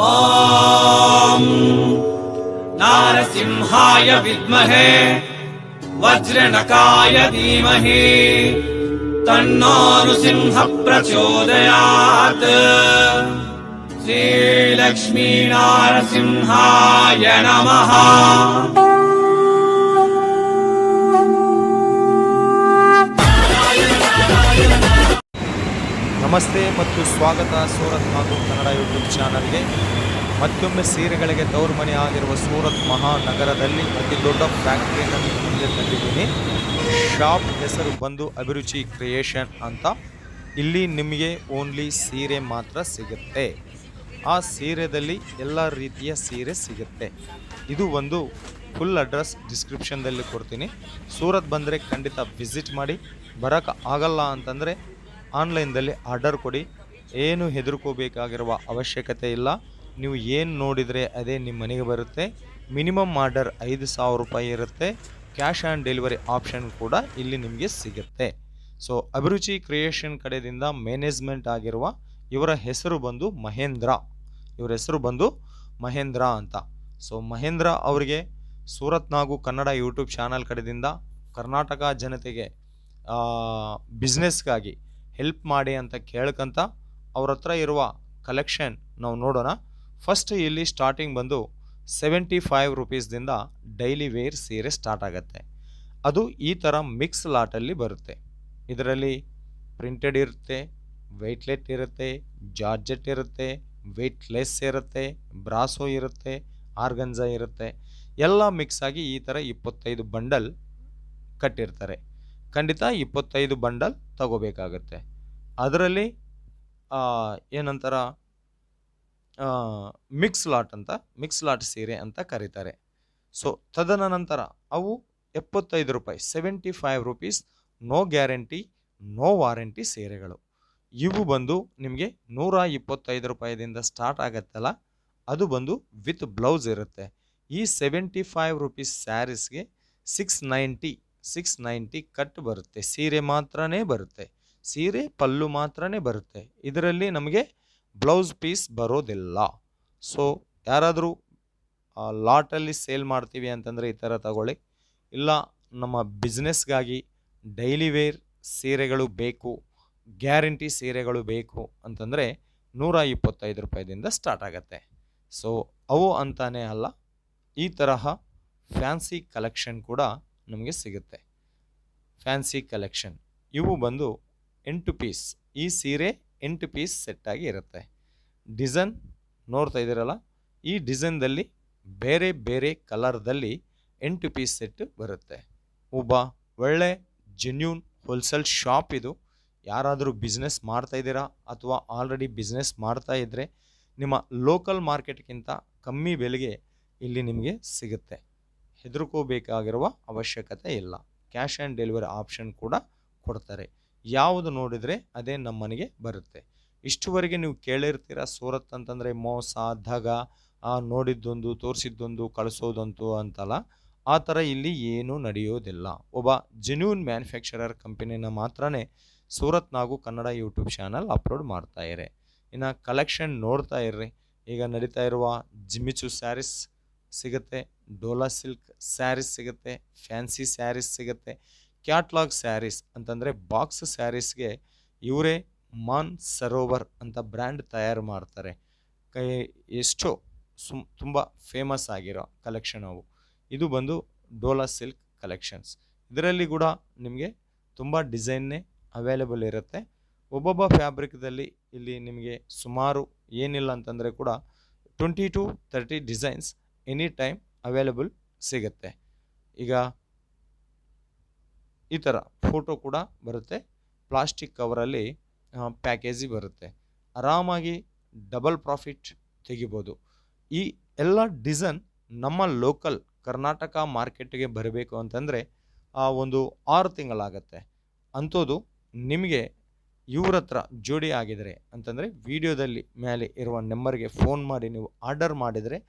ಓಂ ನಾರಸಿಂಹಾಯ ವಿದ್ಮಹೇ ವಜ್ರನಕಾಯ ಧೀಮಹಿ ತನ್ನೋ ನೃಸಿಂಹ ಪ್ರಚೋದಯಾತ್. ಶ್ರೀ ಲಕ್ಷ್ಮೀ ನಾರಸಿಂಹಾಯ ನಮಃ. ನಮಸ್ತೆ ಮತ್ತು ಸ್ವಾಗತ ಸೂರತ್ ಹಾಗೂ ಕನ್ನಡ ಯೂಟ್ಯೂಬ್ ಚಾನಲ್ಗೆ. ಮತ್ತೊಮ್ಮೆ ಸೀರೆಗಳಿಗೆ ತವರು ಮನೆ ಆಗಿರುವ ಸೂರತ್ ಮಹಾನಗರದಲ್ಲಿ ಅತಿ ದೊಡ್ಡ ಫ್ಯಾಕ್ಟ್ರಿಯನ್ನು ಮುಂದೆ ತಂದಿದ್ದೀನಿ. ಶಾಪ್ ಹೆಸರು ಬಂದು ಅಭಿರುಚಿ ಕ್ರಿಯೇಷನ್ ಅಂತ. ಇಲ್ಲಿ ನಿಮಗೆ ಓನ್ಲಿ ಸೀರೆ ಮಾತ್ರ ಸಿಗುತ್ತೆ. ಆ ಸೀರೆದಲ್ಲಿ ಎಲ್ಲ ರೀತಿಯ ಸೀರೆ ಸಿಗುತ್ತೆ. ಇದು ಒಂದು ಫುಲ್ ಅಡ್ರೆಸ್ ಡಿಸ್ಕ್ರಿಪ್ಷನ್ದಲ್ಲಿ ಕೊಡ್ತೀನಿ. ಸೂರತ್ ಬಂದರೆ ಖಂಡಿತ ವಿಸಿಟ್ ಮಾಡಿ. ಬರೋಕ್ಕೆ ಆಗಲ್ಲ ಅಂತಂದರೆ ಆನ್ಲೈನ್ದಲ್ಲಿ ಆರ್ಡರ್ ಕೊಡಿ. ಏನು ಹೆದರ್ಕೋಬೇಕಾಗಿರುವ ಅವಶ್ಯಕತೆ ಇಲ್ಲ. ನೀವು ಏನು ನೋಡಿದರೆ ಅದೇ ನಿಮ್ಮ ಮನೆಗೆ ಬರುತ್ತೆ. ಮಿನಿಮಮ್ ಆರ್ಡರ್ 5,000 ರೂಪಾಯಿ ಇರುತ್ತೆ. ಕ್ಯಾಶ್ ಆನ್ ಡೆಲಿವರಿ ಆಪ್ಷನ್ ಕೂಡ ಇಲ್ಲಿ ನಿಮಗೆ ಸಿಗುತ್ತೆ. ಸೊ ಅಭಿರುಚಿ ಕ್ರಿಯೇಷನ್ ಕಡೆಯಿಂದ ಮ್ಯಾನೇಜ್ಮೆಂಟ್ ಆಗಿರುವ ಇವರ ಹೆಸರು ಬಂದು ಮಹೇಂದ್ರ ಅಂತ. ಸೊ ಮಹೇಂದ್ರ ಅವರಿಗೆ ಸೂರತ್ ಹಾಗೂ ಕನ್ನಡ ಯೂಟ್ಯೂಬ್ ಚಾನಲ್ ಕಡೆಯಿಂದ ಕರ್ನಾಟಕ ಜನತೆಗೆ ಬಿಸ್ನೆಸ್ಗಾಗಿ ಹೆಲ್ಪ್ ಮಾಡಿ ಅಂತ ಕೇಳ್ಕಂತ ಅವ್ರ ಹತ್ರ ಇರುವ ಕಲೆಕ್ಷನ್ ನಾವು ನೋಡೋಣ. ಫಸ್ಟ್ ಇಲ್ಲಿ ಸ್ಟಾರ್ಟಿಂಗ್ ಬಂದು 75 ರೂಪೀಸ್ದಿಂದ ಡೈಲಿ ವೇರ್ ಸೀರೆ ಸ್ಟಾರ್ಟ್ ಆಗುತ್ತೆ. ಅದು ಈ ಥರ ಮಿಕ್ಸ್ ಲಾಟಲ್ಲಿ ಬರುತ್ತೆ. ಇದರಲ್ಲಿ ಪ್ರಿಂಟೆಡ್ ಇರುತ್ತೆ, ವೆಯ್ಟ್ಲೆಟ್ ಇರುತ್ತೆ, ಜಾರ್ಜೆಟ್ ಇರುತ್ತೆ, ವೆಯ್ಟ್ಲೆಸ್ ಇರುತ್ತೆ, ಬ್ರಾಸೋ ಇರುತ್ತೆ, ಆರ್ಗನ್ಜಾ ಇರುತ್ತೆ. ಎಲ್ಲ ಮಿಕ್ಸ್ ಆಗಿ ಈ ಥರ 25 ಬಂಡಲ್ ಕಟ್ಟಿರ್ತಾರೆ. ಖಂಡಿತ 25 ಬಂಡಲ್ ತಗೋಬೇಕಾಗತ್ತೆ. ಅದರಲ್ಲಿ ಏನಂತಾರ ಮಿಕ್ಸ್ ಲಾಟ್ ಸೀರೆ ಅಂತ ಕರೀತಾರೆ. ಸೊ ತದನಂತರ ಅವು 75 ರೂಪಾಯಿ 75 rupees no guarantee no warranty ಸೀರೆಗಳು. ಇವು ಬಂದು ನಿಮಗೆ 125 ರೂಪಾಯಿದಿಂದ ಸ್ಟಾರ್ಟ್ ಆಗತ್ತಲ್ಲ, ಅದು ಬಂದು ವಿತ್ ಬ್ಲೌಸ್ ಇರುತ್ತೆ. ಈ 75 ರೂಪೀಸ್ ಸ್ಯಾರೀಸ್ಗೆ 690 ಕಟ್ ಬರುತ್ತೆ. ಸೀರೆ ಮಾತ್ರನೇ ಬರುತ್ತೆ, ಸೀರೆ ಪಲ್ಲು ಮಾತ್ರನೇ ಬರುತ್ತೆ. ಇದರಲ್ಲಿ ನಮಗೆ ಬ್ಲೌಸ್ ಪೀಸ್ ಬರೋದಿಲ್ಲ. ಸೊ ಯಾರಾದರೂ ಲಾಟಲ್ಲಿ ಸೇಲ್ ಮಾಡ್ತೀವಿ ಅಂತಂದರೆ ಈ ಥರ ತಗೊಳ್ಳಿ. ಇಲ್ಲ ನಮ್ಮ ಬಿಸ್ನೆಸ್ಗಾಗಿ ಡೈಲಿ ವೇರ್ ಸೀರೆಗಳು ಬೇಕು, ಗ್ಯಾರಂಟಿ ಸೀರೆಗಳು ಬೇಕು ಅಂತಂದರೆ 125 ರೂಪಾಯಿದಿಂದ ಸ್ಟಾರ್ಟ್ ಆಗುತ್ತೆ. ಸೊ ಅವು ಅಂತಾನೆ ಅಲ್ಲ, ಈ ತರಹ ಫ್ಯಾನ್ಸಿ ಕಲೆಕ್ಷನ್ ಕೂಡ ನಮಗೆ ಸಿಗುತ್ತೆ. ಫ್ಯಾನ್ಸಿ ಕಲೆಕ್ಷನ್ ಇವು ಬಂದು 8 ಪೀಸ್. ಈ ಸೀರೆ 8 ಪೀಸ್ ಸೆಟ್ಟಾಗಿ ಇರುತ್ತೆ. ಡಿಸೈನ್ ನೋಡ್ತಾ ಇದ್ದೀರಲ್ಲ, ಈ ಡಿಸೈನ್ದಲ್ಲಿ ಬೇರೆ ಬೇರೆ ಕಲರ್ದಲ್ಲಿ 8 ಪೀಸ್ ಸೆಟ್ ಬರುತ್ತೆ. ಒಬ್ಬ ಒಳ್ಳೆ ಜೆನ್ಯೂನ್ ಹೋಲ್ಸೇಲ್ ಶಾಪ್ ಇದು. ಯಾರಾದರೂ ಬಿಸ್ನೆಸ್ ಮಾಡ್ತಾಯಿದ್ದೀರಾ ಅಥವಾ ಆಲ್ರೆಡಿ ಬಿಸ್ನೆಸ್ ಮಾಡ್ತಾ ಇದ್ದರೆ ನಿಮ್ಮ ಲೋಕಲ್ ಮಾರ್ಕೆಟ್ಗಿಂತ ಕಮ್ಮಿ ಬೆಲೆಗೆ ಇಲ್ಲಿ ನಿಮಗೆ ಸಿಗುತ್ತೆ. ಹೆದರ್ಕೋಬೇಕಾಗಿರುವ ಅವಶ್ಯಕತೆ ಇಲ್ಲ. ಕ್ಯಾಶ್ ಆನ್ ಡೆಲಿವರಿ ಆಪ್ಷನ್ ಕೂಡ ಕೊಡ್ತಾರೆ. ಯಾವುದು ನೋಡಿದರೆ ಅದೇ ನಮ್ಮ ಮನೆಗೆ ಬರುತ್ತೆ. ಇಷ್ಟುವರೆಗೆ ನೀವು ಕೇಳಿರ್ತೀರ ಸೂರತ್ ಅಂತಂದರೆ ಮೋಸ, ದಗ, ನೋಡಿದ್ದೊಂದು ತೋರಿಸಿದ್ದೊಂದು ಕಳಿಸೋದಂತೂ ಅಂತಲ್ಲ. ಆ ಥರ ಇಲ್ಲಿ ಏನೂ ನಡೆಯೋದಿಲ್ಲ. ಒಬ್ಬ ಜೆನ್ಯೂನ್ ಮ್ಯಾನುಫ್ಯಾಕ್ಚರರ್ ಕಂಪನಿನ ಮಾತ್ರನೇ ಸೂರತ್ ಹಾಗೂ ಕನ್ನಡ ಯೂಟ್ಯೂಬ್ ಚಾನಲ್ ಅಪ್ಲೋಡ್ ಮಾಡ್ತಾ ಇರಿ. ಇನ್ನು ಕಲೆಕ್ಷನ್ ನೋಡ್ತಾ ಇರ್ರಿ. ಈಗ ನಡೀತಾ ಇರುವ ಜಿಮಿಚು ಸ್ಯಾರೀಸ್ ಸಿಗುತ್ತೆ, ಡೋಲಾ ಸಿಲ್ಕ್ ಸ್ಯಾರೀಸ್ ಸಿಗುತ್ತೆ, ಫ್ಯಾನ್ಸಿ ಸ್ಯಾರೀಸ್ ಸಿಗುತ್ತೆ. ಕ್ಯಾಟ್ಲಾಗ್ ಸ್ಯಾರೀಸ್ ಅಂತಂದರೆ ಬಾಕ್ಸ್ ಸ್ಯಾರೀಸ್ಗೆ ಇವರೇ ಮಾನ್ ಸರೋವರ್ ಅಂತ ಬ್ರ್ಯಾಂಡ್ ತಯಾರು ಮಾಡ್ತಾರೆ. ಎಷ್ಟೋ ತುಂಬ ಫೇಮಸ್ ಆಗಿರೋ ಕಲೆಕ್ಷನ್ ಅವು. ಇದು ಬಂದು ಡೋಲಾ ಸಿಲ್ಕ್ ಕಲೆಕ್ಷನ್ಸ್. ಇದರಲ್ಲಿ ಕೂಡ ನಿಮಗೆ ತುಂಬ ಡಿಸೈನ್ನೇ ಅವೈಲೇಬಲ್ ಇರುತ್ತೆ. ಒಬ್ಬೊಬ್ಬ ಫ್ಯಾಬ್ರಿಕ್ದಲ್ಲಿ ಇಲ್ಲಿ ನಿಮಗೆ ಸುಮಾರು ಏನಿಲ್ಲ ಅಂತಂದರೆ ಕೂಡ 20 to 30 designs any time available ಸಿಗುತ್ತೆ. ಈಗ ಈ ಥರ ಫೋಟೋ ಕೂಡ ಬರುತ್ತೆ. ಪ್ಲಾಸ್ಟಿಕ್ ಕವರಲ್ಲಿ ಪ್ಯಾಕೇಜಿ ಬರುತ್ತೆ. ಆರಾಮಾಗಿ ಡಬಲ್ ಪ್ರಾಫಿಟ್ ತೆಗಿಬೋದು. ಈ ಎಲ್ಲ ಡಿಸೈನ್ ನಮ್ಮ ಲೋಕಲ್ ಕರ್ನಾಟಕ ಮಾರ್ಕೆಟ್ಗೆ ಬರಬೇಕು ಅಂತಂದರೆ ಒಂದು 6 ತಿಂಗಳಾಗತ್ತೆ. ಅಂಥದ್ದು ನಿಮಗೆ ಇವ್ರ ಹತ್ರ ಜೋಡಿ ಆಗಿದರೆ ಅಂತಂದರೆ ವಿಡಿಯೋದಲ್ಲಿ ಮೇಲೆ ಇರುವ ನಂಬರ್ಗೆ ಫೋನ್ ಮಾಡಿ ನೀವು ಆರ್ಡರ್ ಮಾಡಿದರೆ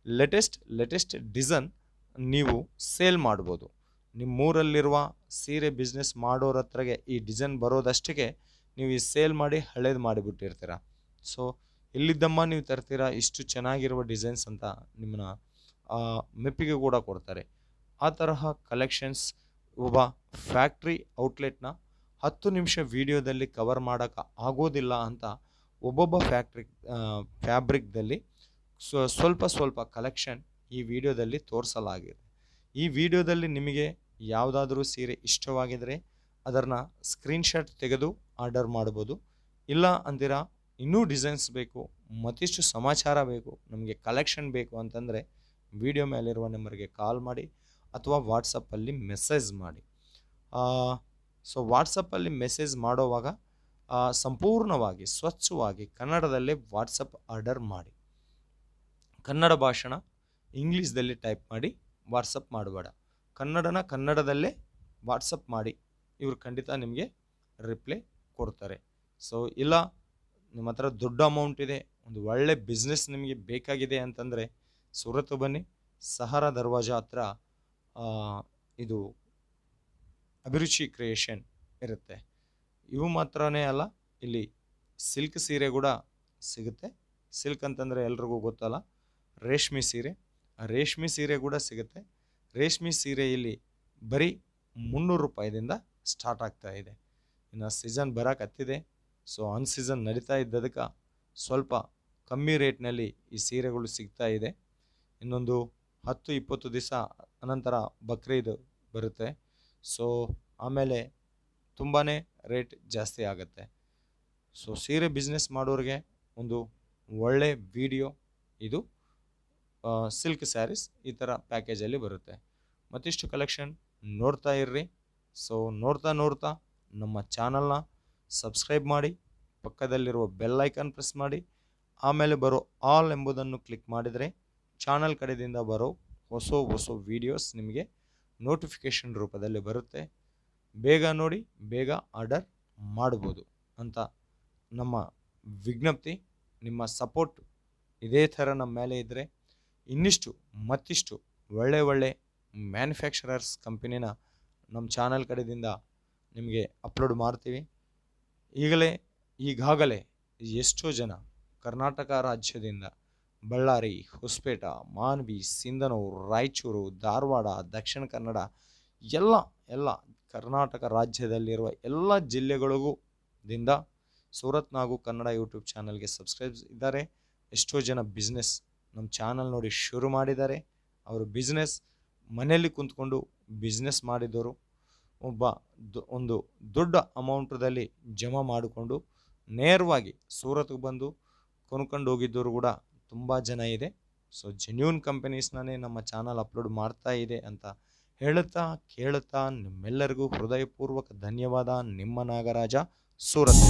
ಲೇಟೆಸ್ಟ್ ಡಿಸೈನ್ ನೀವು ಸೇಲ್ ಮಾಡ್ಬೋದು. ನಿಮ್ಮೂರಲ್ಲಿರುವ ಸೀರೆ ಬಿಸ್ನೆಸ್ ಮಾಡೋರ ಹತ್ರಗೆ ಈ ಡಿಸೈನ್ ಬರೋದಷ್ಟಕ್ಕೆ ನೀವು ಈ ಸೇಲ್ ಮಾಡಿ ಹಳೇದು ಮಾಡಿಬಿಟ್ಟಿರ್ತೀರ. ಸೊ ಎಲ್ಲಿದ್ದಮ್ಮ ನೀವು ತರ್ತೀರಾ ಇಷ್ಟು ಚೆನ್ನಾಗಿರುವ ಡಿಸೈನ್ಸ್ ಅಂತ ನಿಮ್ಮನ್ನ ಮೆಪ್ಪಿಗೆ ಕೂಡ ಕೊಡ್ತಾರೆ. ಆ ತರಹ ಕಲೆಕ್ಷನ್ಸ್ ಒಬ್ಬ ಫ್ಯಾಕ್ಟ್ರಿ ಔಟ್ಲೆಟ್ನ 10 ನಿಮಿಷ ವಿಡಿಯೋದಲ್ಲಿ ಕವರ್ ಮಾಡೋಕ್ಕೆ ಆಗೋದಿಲ್ಲ ಅಂತ ಒಬ್ಬೊಬ್ಬ ಫ್ಯಾಬ್ರಿಕ್ದಲ್ಲಿ ಸ್ವಲ್ಪ ಕಲೆಕ್ಷನ್ ಈ ವಿಡಿಯೋದಲ್ಲಿ ತೋರಿಸಲಾಗಿದೆ. ಈ ವಿಡಿಯೋದಲ್ಲಿ ನಿಮಗೆ ಯಾವುದಾದ್ರೂ ಸೀರೆ ಇಷ್ಟವಾಗಿದ್ದರೆ ಅದನ್ನು ಸ್ಕ್ರೀನ್ಶಾಟ್ ತೆಗೆದು ಆರ್ಡರ್ ಮಾಡ್ಬೋದು. ಇಲ್ಲ ಅಂದಿರಾ ಇನ್ನೂ ಡಿಸೈನ್ಸ್ ಬೇಕು, ಮತ್ತಿಷ್ಟು ಸಮಾಚಾರ ಬೇಕು, ನಮಗೆ ಕಲೆಕ್ಷನ್ ಬೇಕು ಅಂತಂದರೆ ವಿಡಿಯೋ ಮೇಲಿರುವ ನಂಬರ್ಗೆ ಕಾಲ್ ಮಾಡಿ ಅಥವಾ ವಾಟ್ಸಪ್ಪಲ್ಲಿ ಮೆಸೇಜ್ ಮಾಡಿ. ಸೊ ವಾಟ್ಸಪ್ಪಲ್ಲಿ ಮೆಸೇಜ್ ಮಾಡೋವಾಗ ಸಂಪೂರ್ಣವಾಗಿ ಸ್ವಚ್ಛವಾಗಿ ಕನ್ನಡದಲ್ಲೇ ವಾಟ್ಸಪ್ ಆರ್ಡರ್ ಮಾಡಿ. ಕನ್ನಡ ಭಾಷಣ ಇಂಗ್ಲೀಷ್ದಲ್ಲಿ ಟೈಪ್ ಮಾಡಿ ವಾಟ್ಸಪ್ ಮಾಡಬೇಡ. ಕನ್ನಡದಲ್ಲೇ ವಾಟ್ಸಪ್ ಮಾಡಿ, ಇವರು ಖಂಡಿತ ನಿಮಗೆ ರಿಪ್ಲೈ ಕೊಡ್ತಾರೆ. ಸೊ ಇಲ್ಲ ನಿಮ್ಮ ಹತ್ರ ದೊಡ್ಡ ಅಮೌಂಟ್ ಇದೆ, ಒಂದು ಒಳ್ಳೆ ಬಿಸ್ನೆಸ್ ನಿಮಗೆ ಬೇಕಾಗಿದೆ ಅಂತಂದರೆ ಸೂರತ್ ಬನ್ನಿ. ಸಹಾರಾ ದರ್ವಾಜಾ ಹತ್ರ ಇದು ಅಭಿರುಚಿ ಕ್ರಿಯೇಷನ್ ಇರುತ್ತೆ. ಇವು ಮಾತ್ರನೇ ಅಲ್ಲ, ಇಲ್ಲಿ ಸಿಲ್ಕ್ ಸೀರೆ ಕೂಡ ಸಿಗುತ್ತೆ. ಸಿಲ್ಕ್ ಅಂತಂದರೆ ಎಲ್ರಿಗೂ ಗೊತ್ತಲ್ಲ, ರೇಷ್ಮೆ ಸೀರೆ. ರೇಷ್ಮೆ ಸೀರೆ ಕೂಡ ಸಿಗುತ್ತೆ. ರೇಷ್ಮೆ ಸೀರೆ ಇಲ್ಲಿ ಬರೀ 300 ರೂಪಾಯಿದಿಂದ ಸ್ಟಾರ್ಟ್ ಆಗ್ತಾ ಇದೆ. ಇನ್ನು ಸೀಸನ್ ಬರೋಕತ್ತಿದೆ. ಸೊ ಆನ್ ಸೀಸನ್ ನಡೀತಾ ಇದ್ದದಕ್ಕೆ ಸ್ವಲ್ಪ ಕಮ್ಮಿ ರೇಟ್ನಲ್ಲಿ ಈ ಸೀರೆಗಳು ಸಿಗ್ತಾ ಇದೆ. ಇನ್ನೊಂದು 10-20 ದಿವಸ ಅನಂತರ ಬಕ್ರೀದ್ ಬರುತ್ತೆ. ಸೊ ಆಮೇಲೆ ತುಂಬಾ ರೇಟ್ ಜಾಸ್ತಿ ಆಗುತ್ತೆ. ಸೊ ಸೀರೆ ಬಿಸ್ನೆಸ್ ಮಾಡೋರಿಗೆ ಒಂದು ಒಳ್ಳೆ ವಿಡಿಯೋ ಇದು. ಸಿಲ್ಕ್ ಸ್ಯಾರೀಸ್ ಈ ಥರ ಪ್ಯಾಕೇಜಲ್ಲಿ ಬರುತ್ತೆ. ಮತ್ತಿಷ್ಟು ಕಲೆಕ್ಷನ್ ನೋಡ್ತಾ ಇರ್ರಿ. ಸೊ ನೋಡ್ತಾ ನಮ್ಮ ಚಾನಲ್ನ ಸಬ್ಸ್ಕ್ರೈಬ್ ಮಾಡಿ, ಪಕ್ಕದಲ್ಲಿರುವ ಬೆಲ್ ಐಕಾನ್ ಪ್ರೆಸ್ ಮಾಡಿ, ಆಮೇಲೆ ಬರೋ ಆಲ್ ಎಂಬುದನ್ನು ಕ್ಲಿಕ್ ಮಾಡಿದರೆ ಚಾನಲ್ ಕಡೆಯಿಂದ ಬರೋ ಹೊಸ ವೀಡಿಯೋಸ್ ನಿಮಗೆ ನೋಟಿಫಿಕೇಷನ್ ರೂಪದಲ್ಲಿ ಬರುತ್ತೆ. ಬೇಗ ನೋಡಿ ಬೇಗ ಆರ್ಡರ್ ಮಾಡ್ಬೋದು ಅಂತ ನಮ್ಮ ವಿಜ್ಞಪ್ತಿ. ನಿಮ್ಮ ಸಪೋರ್ಟ್ ಇದೇ ಥರ ನಮ್ಮ ಮೇಲೆ ಇದ್ದರೆ ಇನ್ನಿಷ್ಟು ಮತ್ತಿಷ್ಟು ಒಳ್ಳೆ ಮ್ಯಾನುಫ್ಯಾಕ್ಚರರ್ಸ್ ಕಂಪನಿನ ನಮ್ಮ ಚಾನಲ್ ಕಡೆಯಿಂದ ನಿಮಗೆ ಅಪ್ಲೋಡ್ ಮಾಡ್ತೀವಿ. ಈಗಾಗಲೇ ಎಷ್ಟೋ ಜನ ಕರ್ನಾಟಕ ರಾಜ್ಯದಿಂದ ಬಳ್ಳಾರಿ, ಹೊಸಪೇಟ, ಮಾನ್ವಿ, ಸಿಂಧನೂರು, ರಾಯಚೂರು, ಧಾರವಾಡ, ದಕ್ಷಿಣ ಕನ್ನಡ ಎಲ್ಲ ಕರ್ನಾಟಕ ರಾಜ್ಯದಲ್ಲಿರುವ ಎಲ್ಲ ಜಿಲ್ಲೆಗಳಿಗೂ ದಿಂದ ಸೂರತ್ ನಾಗು ಕನ್ನಡ ಯೂಟ್ಯೂಬ್ ಚಾನಲ್ಗೆ ಸಬ್ಸ್ಕ್ರೈಬ್ ಇದ್ದಾರೆ. ಎಷ್ಟೋ ಜನ ಬಿಸ್ನೆಸ್ ನಮ್ಮ ಚಾನಲ್ ನೋಡಿ ಶುರು ಮಾಡಿದ್ದಾರೆ. ಅವರು ಬಿಸ್ನೆಸ್ ಮನೆಯಲ್ಲಿ ಕುಂತ್ಕೊಂಡು ಬಿಸ್ನೆಸ್ ಮಾಡಿದವರು ಒಂದು ದೊಡ್ಡ ಅಮೌಂಟದಲ್ಲಿ ಜಮಾ ಮಾಡಿಕೊಂಡು ನೇರವಾಗಿ ಸೂರತ್ಗೆ ಬಂದು ಕೊನ್ಕೊಂಡು ಹೋಗಿದ್ದವರು ಕೂಡ ತುಂಬ ಜನ ಇದೆ. ಸೊ ಜೆನ್ಯೂನ್ ಕಂಪನೀಸ್ನೇ ನಮ್ಮ ಚಾನಲ್ ಅಪ್ಲೋಡ್ ಮಾಡ್ತಾ ಇದೆ ಅಂತ ಕೇಳುತ್ತಾ ನಿಮ್ಮೆಲ್ಲರಿಗೂ ಹೃದಯಪೂರ್ವಕ ಧನ್ಯವಾದ. ನಿಮ್ಮ ನಾಗರಾಜ, ಸೂರತ್.